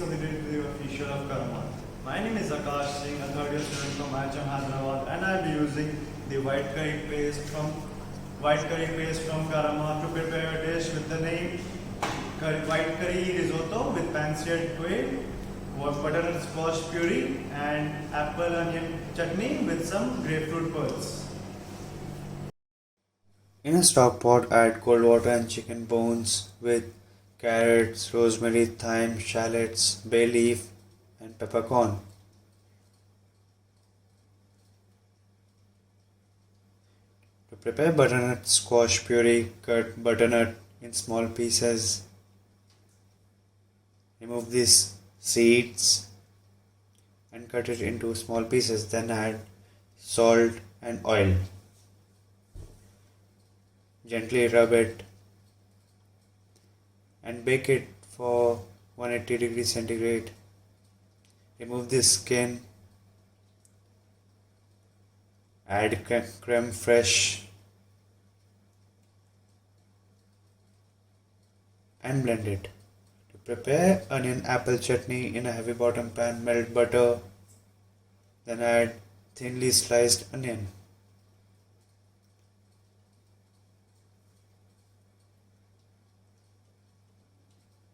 associated with the official of Karamat. My name is Akash Singh, a third year student from IHM Hyderabad, and I will be using the white curry paste from Karamat to prepare a dish with the name white curry risotto with pan-seared quail, butternut squash puree, and apple onion chutney with some grapefruit pearls. In a stock pot, add cold water and chicken bones with carrots, rosemary, thyme, shallots, bay leaf, and peppercorn. To prepare butternut squash puree, cut butternut in small pieces. Remove these seeds and cut it into small pieces. Then add salt and oil. Gently rub it and bake it for 180 degrees centigrade. Remove the skin. Add creme fraiche and blend it. To prepare onion apple chutney in a heavy bottom pan, melt butter, then add thinly sliced onion.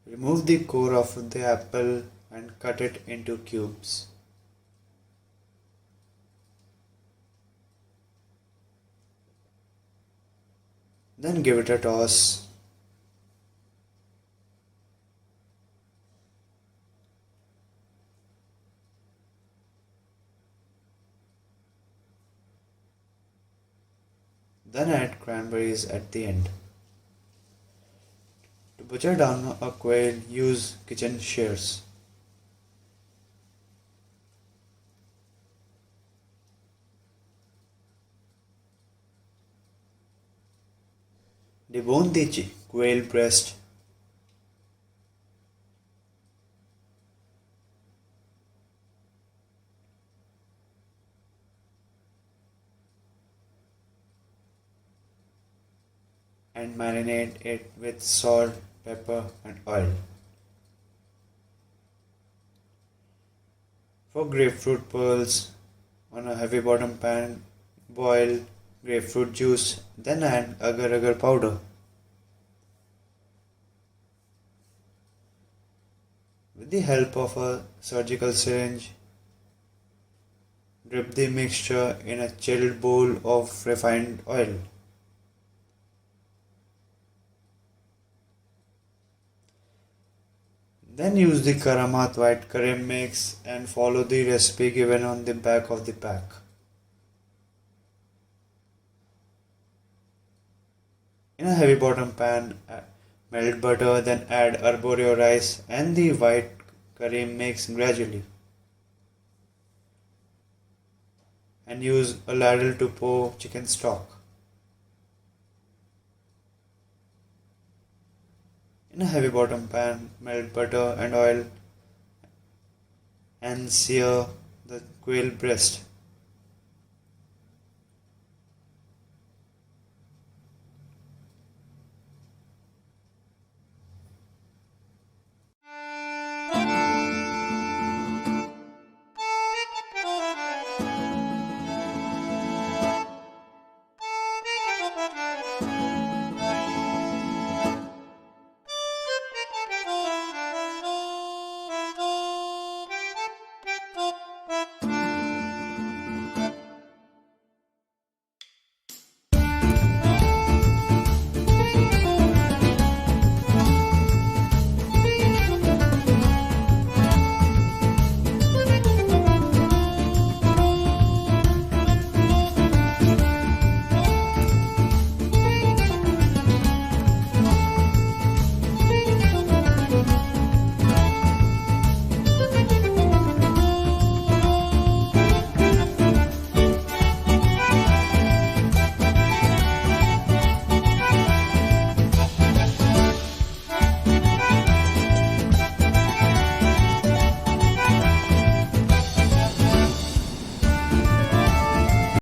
Remove the core of the apple and cut it into cubes. Then give it a toss. Then add cranberries at the end. To butcher down a quail, use kitchen shears. Debone the quail breast. And marinate it with salt, pepper, and oil. For grapefruit pearls, on a heavy bottom pan, boil grapefruit juice, then add agar-agar powder. With the help of a surgical syringe, drip the mixture in a chilled bowl of refined oil. Then use the Karamat white curry mix and follow the recipe given on the back of the pack. In a heavy bottom pan, melt butter, then add arborio rice and the white curry mix gradually. And use a ladle to pour chicken stock. In a heavy bottom pan, melt butter and oil and sear the quail breast.